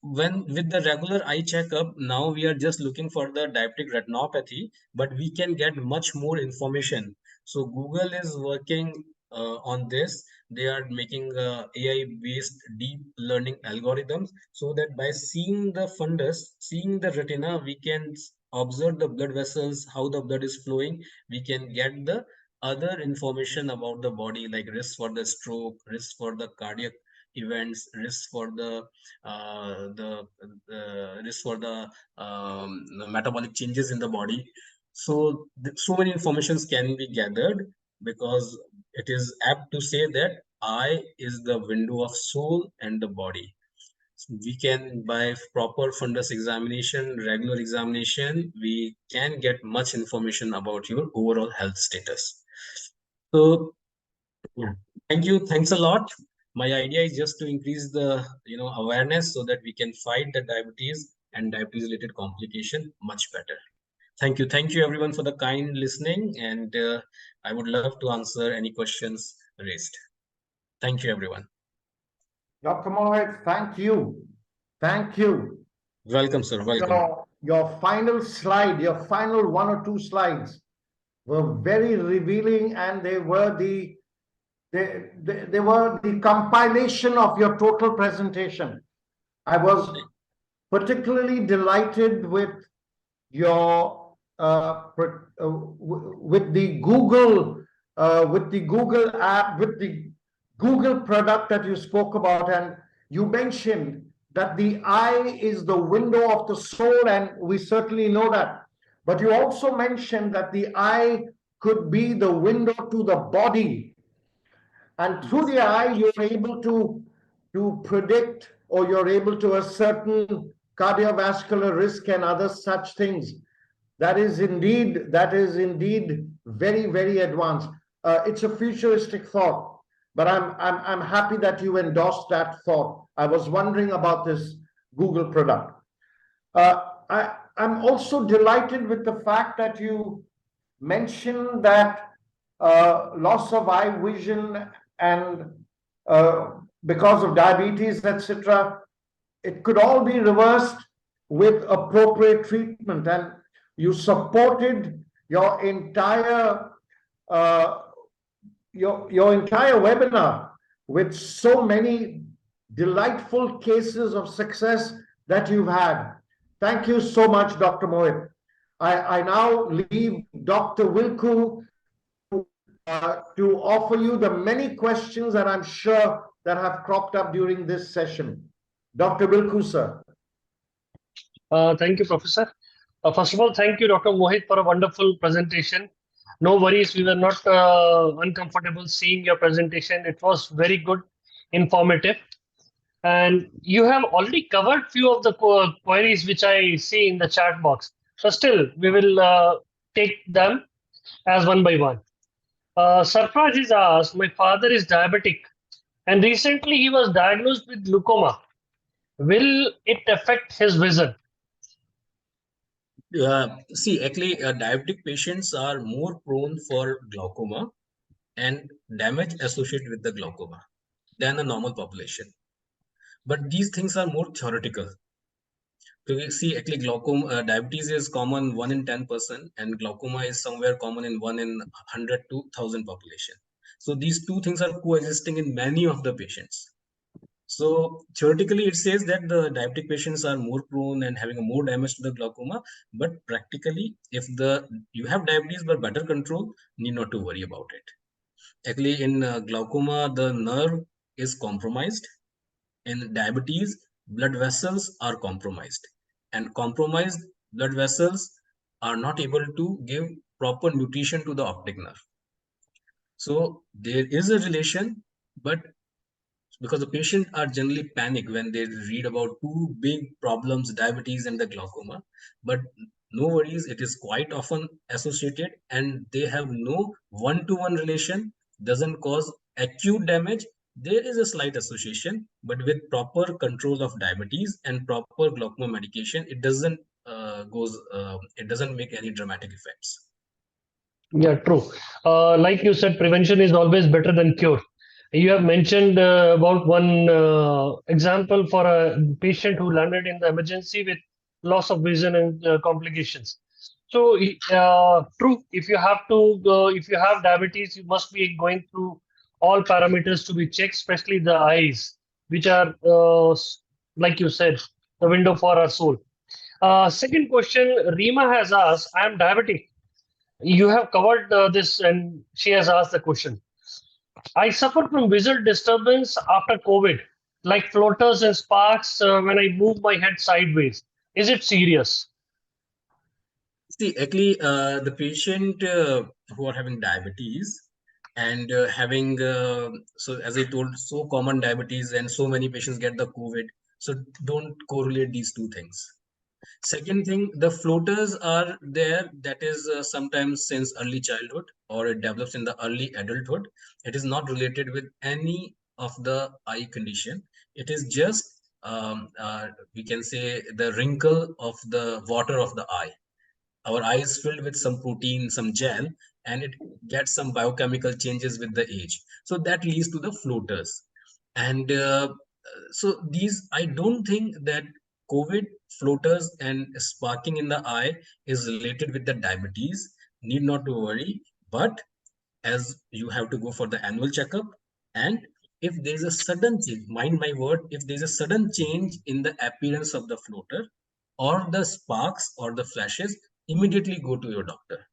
when with the regular eye checkup, now we are just looking for the diabetic retinopathy, but we can get much more information. So Google is working on this. They are making AI-based deep learning algorithms, so that by seeing the fundus, seeing the retina, we can observe the blood vessels, how the blood is flowing. We can get the other information about the body, like risk for the stroke, risk for the cardiac events, risk for the risk for the metabolic changes in the body. So so many informations can be gathered, because it is apt to say that eye is the window of soul and the body. So we can, by proper fundus examination, regular examination, we can get much information about your overall health status. So yeah, thanks a lot. My idea is just to increase the awareness, so that we can fight the diabetes and diabetes related complication much better. Thank you everyone for the kind listening, and I would love to answer any questions raised. Thank you everyone. Dr. Mohit, thank you. Thank you. Welcome, sir. Welcome. Your final slide, your final 1 or 2 slides were very revealing, and they were the compilation of your total presentation. I was particularly delighted with your with the Google app, with the Google product that you spoke about, and you mentioned that the eye is the window of the soul, and we certainly know that. But you also mentioned that the eye could be the window to the body, and through the eye you're able to predict, or you're able to ascertain cardiovascular risk and other such things. That is indeed very, very advanced. It's a futuristic thought, but I'm happy that you endorsed that thought. I was wondering about this Google product. I'm also delighted with the fact that you mentioned that loss of eye vision and because of diabetes, etc., it could all be reversed with appropriate treatment, and you supported your entire webinar with so many delightful cases of success that you've had. Thank you so much, Dr. Mohit. I now leave Dr. Wilku to offer you the many questions that I'm sure that have cropped up during this session. Dr. Wilku, sir. Thank you, Professor. First of all, thank you, Dr. Mohit, for a wonderful presentation. No worries, we were not uncomfortable seeing your presentation. It was very good, informative. And you have already covered few of the queries which I see in the chat box. So still, we will take them as one by one. Sarfraz is asked, my father is diabetic and recently he was diagnosed with glaucoma. Will it affect his vision? See, actually, diabetic patients are more prone for glaucoma and damage associated with the glaucoma than a normal population. But these things are more theoretical. So we see, actually, glaucoma, diabetes is common 1 in 10%, and glaucoma is somewhere common in 1 in 100 to 1,000 population. So these two things are coexisting in many of the patients. So theoretically, it says that the diabetic patients are more prone and having a more damage to the glaucoma. But practically, if you have diabetes but better control, need not to worry about it. Actually, in glaucoma, the nerve is compromised. In diabetes, blood vessels are compromised, and compromised blood vessels are not able to give proper nutrition to the optic nerve. So there is a relation, but because the patient are generally panic when they read about two big problems, diabetes and the glaucoma, but no worries, it is quite often associated and they have no one-to-one relation, doesn't cause acute damage. There is a slight association, but with proper control of diabetes and proper glaucoma medication, it doesn't it doesn't make any dramatic effects. Yeah, true. Like you said, prevention is always better than cure. You have mentioned about one example for a patient who landed in the emergency with loss of vision and complications. So, true. If you have diabetes, you must be going through all parameters to be checked, especially the eyes, which are, like you said, the window for our soul. Second question, Rima has asked, I am diabetic. You have covered this, and she has asked the question. I suffer from visual disturbance after COVID, like floaters and sparks when I move my head sideways. Is it serious? See, actually, the patient who are having diabetes and having, so as I told, so common diabetes and so many patients get the COVID. So don't correlate these two things. Second thing, the floaters are there. That is sometimes since early childhood or it develops in the early adulthood. It is not related with any of the eye condition. It is just, we can say, the wrinkle of the water of the eye. Our eye is filled with some protein, some gel, and it gets some biochemical changes with the age. So that leads to the floaters. And so these, I don't think that COVID, floaters, and sparking in the eye is related with the diabetes. Need not to worry. But as you have to go for the annual checkup, and if there's a sudden change, mind my word, if there's a sudden change in the appearance of the floater or the sparks or the flashes, immediately go to your doctor.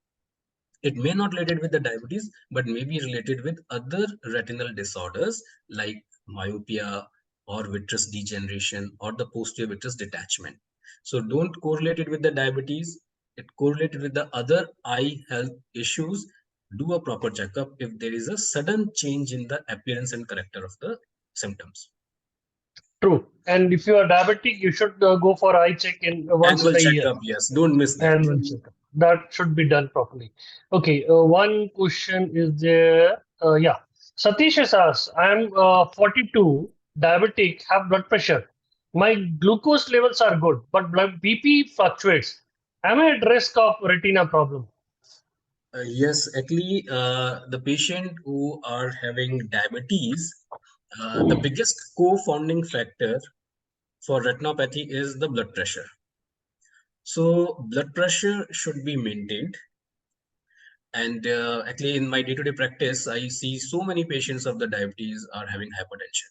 It may not related with the diabetes, but may be related with other retinal disorders like myopia or vitreous degeneration or the posterior vitreous detachment. So don't correlate it with the diabetes. It correlated with the other eye health issues. Do a proper checkup if there is a sudden change in the appearance and character of the symptoms. True. And if you are diabetic, you should go for eye check in once Annual in a year. checkup, yes, don't miss that. Annual checkup. That should be done properly. Okay. One question is there. Yeah. Satish has asked, I'm 42, diabetic, have blood pressure. My glucose levels are good, but blood BP fluctuates. Am I at risk of retina problem? Yes, actually, the patient who are having diabetes, the biggest co-founding factor for retinopathy is the blood pressure. So blood pressure should be maintained. And actually, in my day-to-day practice, I see so many patients of the diabetes are having hypertension.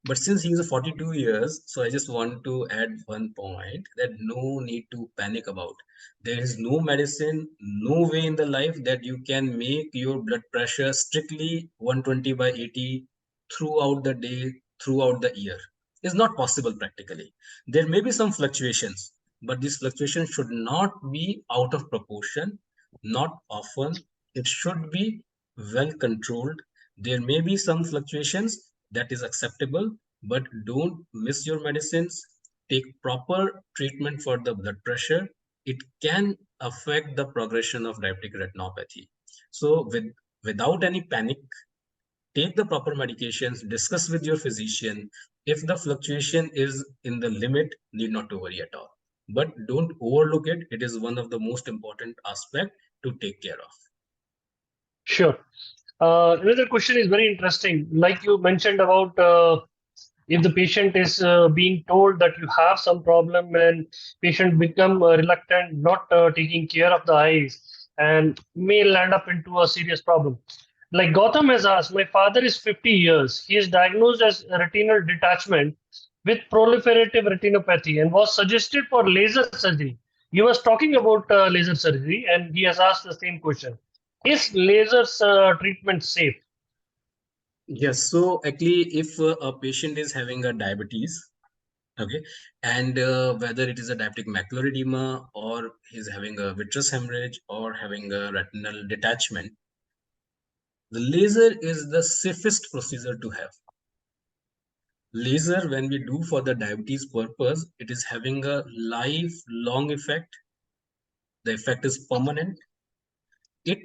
But since he is 42 years, so I just want to add one point that no need to panic about. There is no medicine, no way in the life that you can make your blood pressure strictly 120 by 80 throughout the day, throughout the year. It's not possible practically. There may be some fluctuations, but these fluctuations should not be out of proportion, not often. It should be well controlled. There may be some fluctuations that is acceptable, but don't miss your medicines. Take proper treatment for the blood pressure. It can affect the progression of diabetic retinopathy. So without any panic, take the proper medications, discuss with your physician. If the fluctuation is in the limit, need not to worry at all. But don't overlook it. It is one of the most important aspect to take care of. Sure. Another question is very interesting. Like you mentioned about if the patient is being told that you have some problem and patient become reluctant, not taking care of the eyes and may land up into a serious problem. Like Gautam has asked, my father is 50 years. He is diagnosed as retinal detachment with proliferative retinopathy and was suggested for laser surgery. You was talking about laser surgery and he has asked the same question. Is laser treatment safe? Yes, so actually, if a patient is having a diabetes, Okay, and whether it is a diabetic macular edema or he's having a vitreous hemorrhage or having a retinal detachment, the laser is the safest procedure to have. Laser, when we do for the diabetes purpose, it is having a lifelong effect. The effect is permanent. It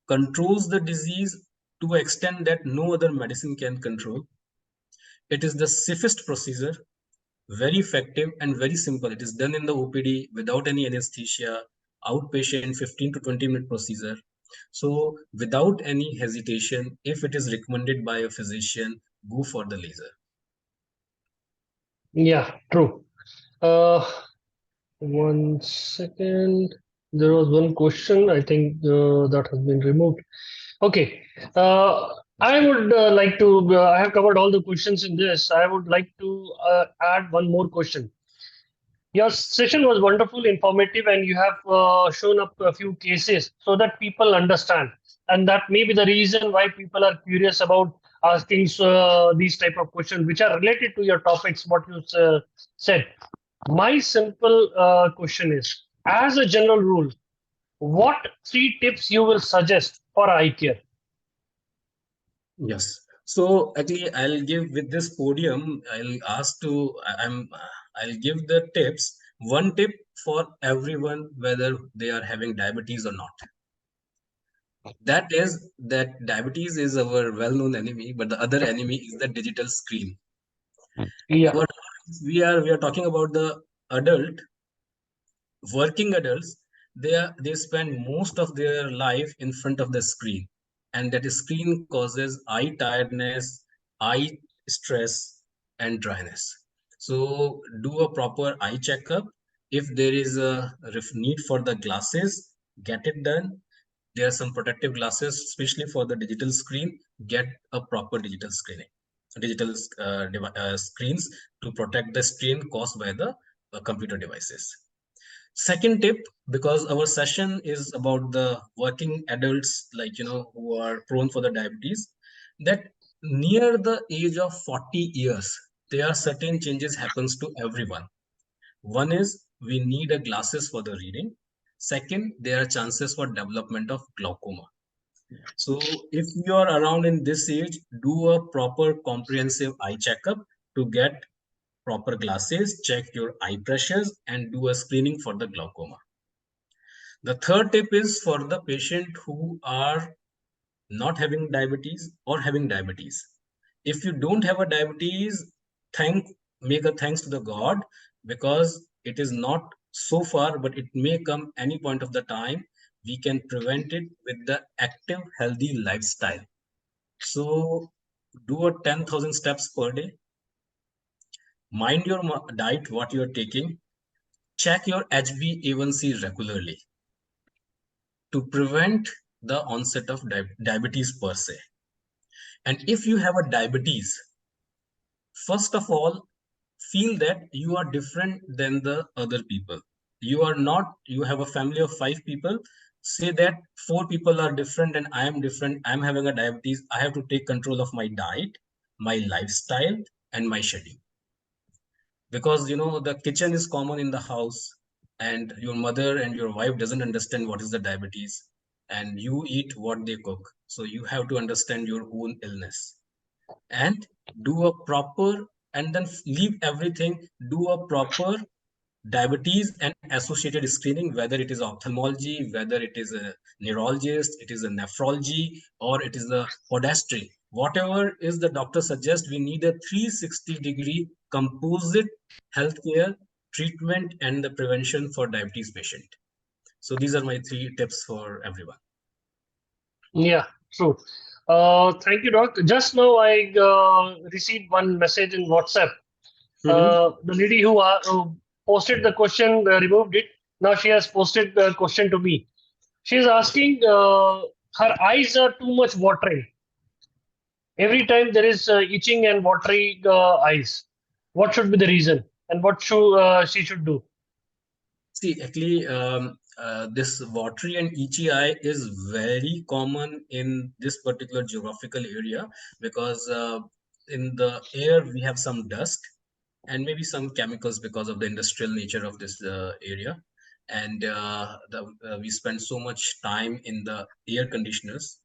controls the disease to an extent that no other medicine can control. It is the safest procedure, very effective and very simple. It is done in the OPD without any anesthesia, outpatient 15 to 20-minute procedure. So without any hesitation, if it is recommended by a physician, go for the laser. Yeah, true. Uh, 1 second. There was one question. I think that has been removed. Okay. I would like to. I have covered all the questions in this. I would like to add one more question. Your session was wonderful, informative, and you have shown up a few cases so that people understand. And that may be the reason why people are curious about asking these type of questions, which are related to your topics, what you said. My simple question is, as a general rule, what 3 tips you will suggest for eye care? Yes. So actually, I'll give with this podium, I'll give the tips. One tip for everyone, whether they are having diabetes or not. That is that diabetes is our well-known enemy, but the other enemy is the digital screen. Yeah. We are talking about the adult, working adults. They spend most of their life in front of the screen, and that screen causes eye tiredness, eye stress, and dryness. So do a proper eye checkup. If there is a need for the glasses, get it done. There are some protective glasses, especially for the digital screen. Get a proper digital screens to protect the strain caused by the computer devices. Second tip, because our session is about the working adults, like, who are prone for the diabetes, that near the age of 40 years, there are certain changes happens to everyone. One is we need a glasses for the reading. Second, there are chances for development of glaucoma. So if you are around in this age, do a proper comprehensive eye checkup to get proper glasses, check your eye pressures, and do a screening for the glaucoma. The third tip is for the patient who are not having diabetes or having diabetes. If you don't have a diabetes, make a thanks to the God, because it is not so far, but it may come any point of the time. We can prevent it with the active, healthy lifestyle. So do a 10,000 steps per day. Mind your diet, what you're taking. Check your HbA1c regularly to prevent the onset of diabetes per se. And if you have a diabetes, first of all, feel that you are different than the other people. You are not, you have a family of 5 people, say that 4 people are different and I am different. I'm having a diabetes. I have to take control of my diet, my lifestyle, and my schedule. Because, the kitchen is common in the house, and your mother and your wife doesn't understand what is the diabetes, and you eat what they cook. So you have to understand your own illness and do a proper, and then leave everything, do a proper diabetes and associated screening, whether it is ophthalmology, whether it is a neurologist, it is a nephrology, or it is a podastry. Whatever is the doctor suggests, we need a 360-degree composite healthcare treatment and the prevention for diabetes patient. So these are my 3 tips for everyone. Yeah, true. Thank you, Doc. Just now I received one message in WhatsApp. The lady who posted the question removed it. Now she has posted the question to me. She is asking, her eyes are too much watering. Every time there is itching and watery eyes. What should be the reason, and what should she should do? See, actually, this watery and itchy eye is very common in this particular geographical area, because in the air we have some dust, and maybe some chemicals because of the industrial nature of this area. And we spend so much time in the air conditioners.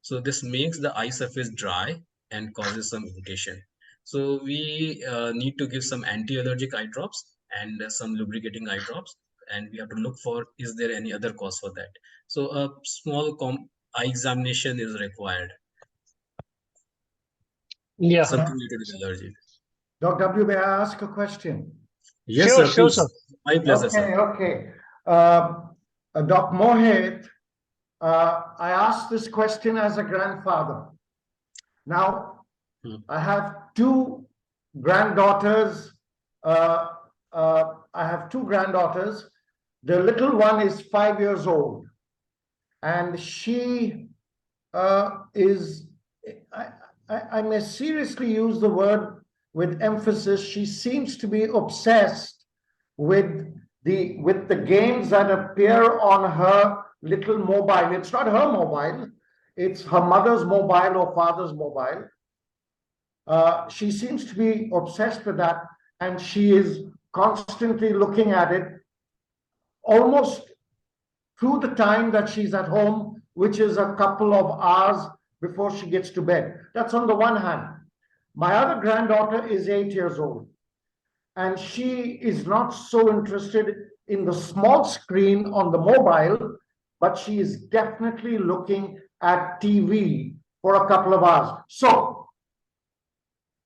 So this makes the eye surface dry and causes some irritation. So we need to give some anti-allergic eye drops and some lubricating eye drops. And we have to look for, is there any other cause for that? So a small eye examination is required. Yeah. Something related to allergy. Dr. W, may I ask a question? Yes, Sure, sir. sure, Please. sir. My pleasure, sir. Okay. Dr. Mohit, I asked this question as a grandfather. Now, I have two granddaughters. The little one is 5 years old, and she is, I may seriously use the word with emphasis, she seems to be obsessed with the games that appear on her little mobile. It's not her mobile, it's her mother's mobile or father's mobile. She seems to be obsessed with that, and she is constantly looking at it almost through the time that she's at home, which is a couple of hours before she gets to bed. That's on the one hand. My other granddaughter is 8 years old, and she is not so interested in the small screen on the mobile, but she is definitely looking at TV for a couple of hours. So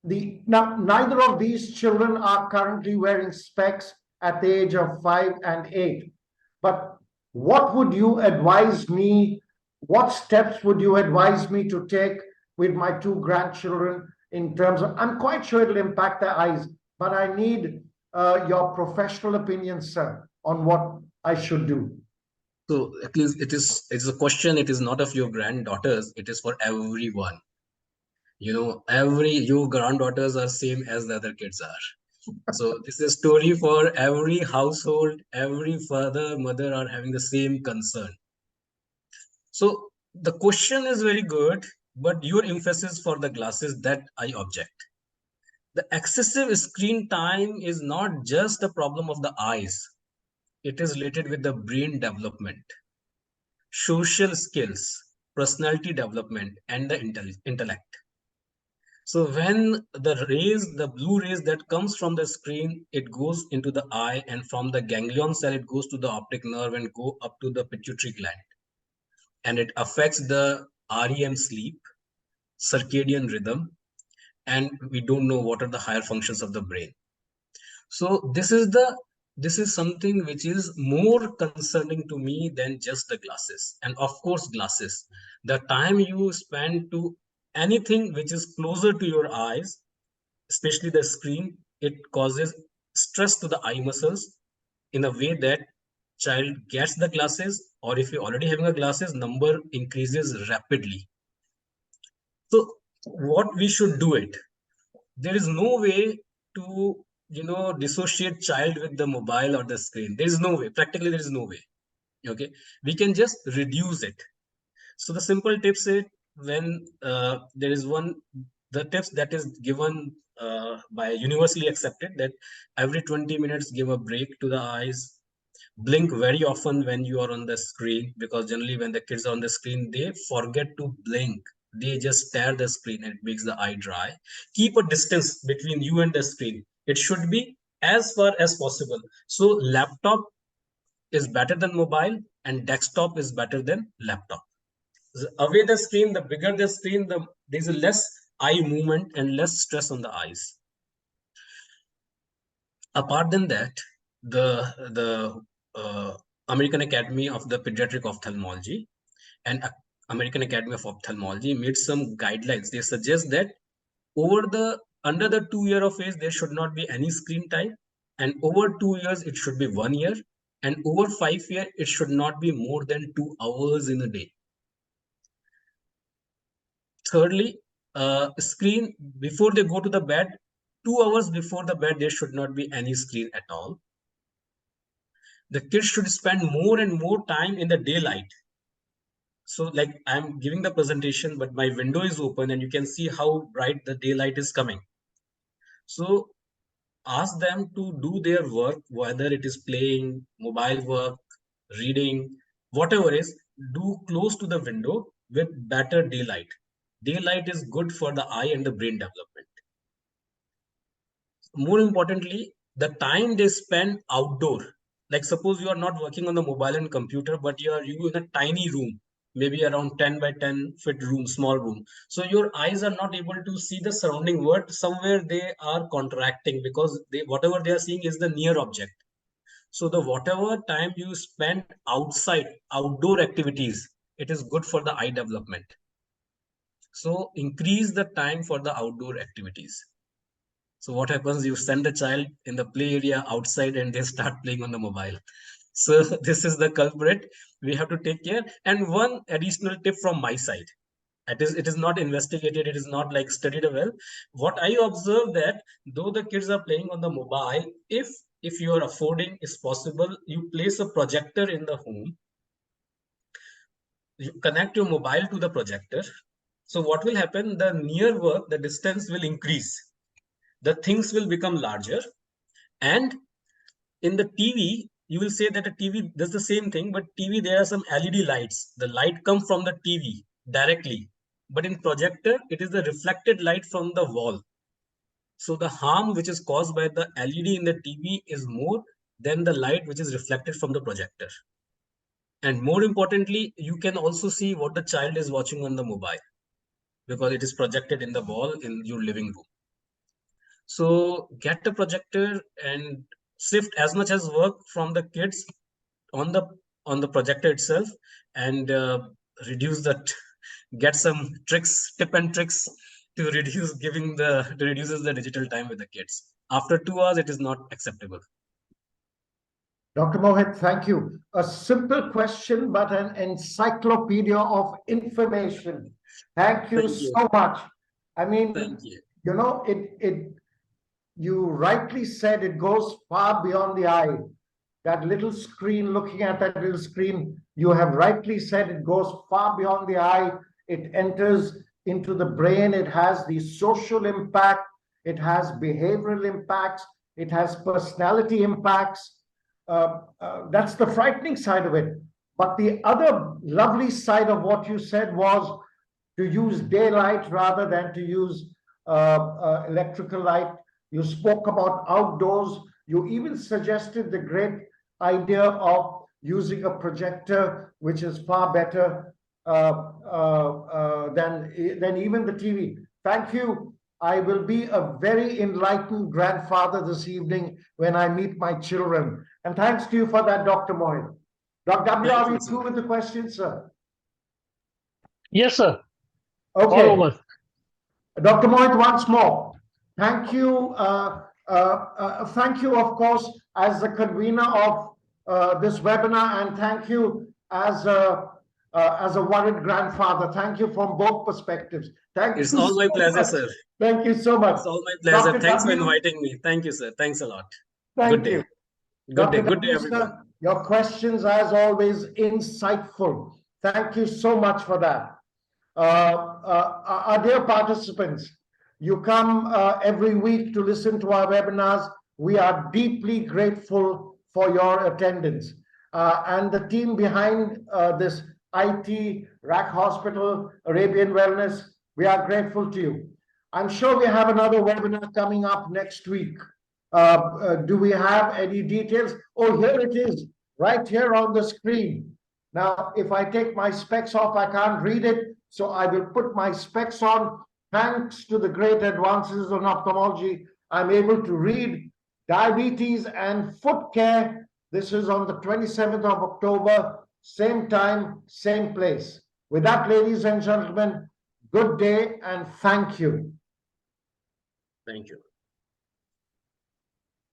now neither of these children are currently wearing specs at the age of 5 and 8. But what would you advise me? What steps would you advise me to take with my two grandchildren in terms of, I'm quite sure it'll impact their eyes, but I need your professional opinion, sir, on what I should do. So at least it's a question, it is not of your granddaughters, it is for everyone. You know, your granddaughters are same as the other kids are. So this is a story for every household, every father, mother are having the same concern. So the question is very good, but your emphasis for the glasses, that I object. The excessive screen time is not just a problem of the eyes. It is related with the brain development, social skills, personality development, and the intellect. So when the blue rays that comes from the screen, it goes into the eye, and from the ganglion cell, it goes to the optic nerve and go up to the pituitary gland. And it affects the REM sleep, circadian rhythm, and we don't know what are the higher functions of the brain. So this is something which is more concerning to me than just the glasses. And of course, glasses, the time you spend to anything which is closer to your eyes, especially the screen, it causes stress to the eye muscles in a way that child gets the glasses, or if you're already having a glasses, number increases rapidly. So what we should do it, there is no way to dissociate child with the mobile or the screen. There is no way, practically there is no way. Okay, we can just reduce it. So the simple tips is, when there is the tips that is given by universally accepted, that every 20 minutes give a break to the eyes, blink very often when you are on the screen, because generally when the kids are on the screen, they forget to blink. They just stare the screen and it makes the eye dry. Keep a distance between you and the screen. It should be as far as possible. So laptop is better than mobile, and desktop is better than laptop. Away the screen, the bigger the screen, there's a less eye movement and less stress on the eyes. Apart than that, the American Academy of the Pediatric Ophthalmology and American Academy of Ophthalmology made some guidelines. They suggest that under the 2 year of age, there should not be any screen time, and over 2 years, it should be 1 year, and over 5 years, it should not be more than 2 hours in a day. Thirdly, screen before they go to the bed, 2 hours before the bed, there should not be any screen at all. The kids should spend more and more time in the daylight. So like I'm giving the presentation, but my window is open and you can see how bright the daylight is coming. So ask them to do their work, whether it is playing, mobile work, reading, whatever is, do close to the window with better daylight. Daylight is good for the eye and the brain development. More importantly, the time they spend outdoor, like suppose you are not working on the mobile and computer, but you in a tiny room, maybe around 10 by 10 feet room, small room. So your eyes are not able to see the surrounding world. Somewhere they are contracting because whatever they are seeing is the near object. So the whatever time you spend outside, outdoor activities, it is good for the eye development. So increase the time for the outdoor activities. So what happens? You send a child in the play area outside and they start playing on the mobile. So this is the culprit. We have to take care. And one additional tip from my side. It is not investigated. It is not like studied well. What I observe that though the kids are playing on the mobile, if you are affording, is possible, you place a projector in the home. You connect your mobile to the projector. So what will happen? The near work, the distance will increase. The things will become larger. And in the TV, you will say that a TV does the same thing, but TV, there are some LED lights. The light comes from the TV directly. But in projector, it is the reflected light from the wall. So the harm which is caused by the LED in the TV is more than the light which is reflected from the projector. And more importantly, you can also see what the child is watching on the mobile because it is projected in the wall in your living room. So get a projector and shift as much as work from the kids on the projector itself, and reduce that. Get some tip and tricks to reduces the digital time with the kids. After 2 hours, it is not acceptable. Dr. Mohit, thank you. A simple question, but an encyclopedia of information. Thank you so much. I mean, you know, you rightly said it goes far beyond the eye. That little screen, looking at that little screen, you have rightly said it goes far beyond the eye. It enters into the brain. It has the social impact. It has behavioral impacts. It has personality impacts. That's the frightening side of it. But the other lovely side of what you said was to use daylight rather than to use electrical light. You spoke about outdoors. You even suggested the great idea of using a projector, which is far better than even the TV. Thank you. I will be a very enlightened grandfather this evening when I meet my children. And thanks to you for that, Dr. Mohit. Dr. W, are you through with the questions, sir? Yes, sir. Okay. All over. Dr. Mohit, once more, thank you. Thank you, of course, as the convener of this webinar, and thank you as a worried grandfather. Thank you from both perspectives. Thank you. It's all my pleasure, sir. Thank you so much. It's all my pleasure. Dr. Thanks W, for inviting me. Thank you, sir. Thanks a lot. Thank Good you. day. Good day. Dr. Good day, W, everyone. sir, your questions, as always, insightful. Thank you so much for that. Our dear participants, you come every week to listen to our webinars. We are deeply grateful for your attendance. And the team behind this RAK Hospital, Arabian Wellness, we are grateful to you. I'm sure we have another webinar coming up next week. Do we have any details? Oh, here it is, right here on the screen. Now, if I take my specs off, I can't read it. So I will put my specs on. Thanks to the great advances in ophthalmology, I'm able to read diabetes and foot care. This is on the 27th of October, same time, same place. With that, ladies and gentlemen, good day and thank you. Thank you.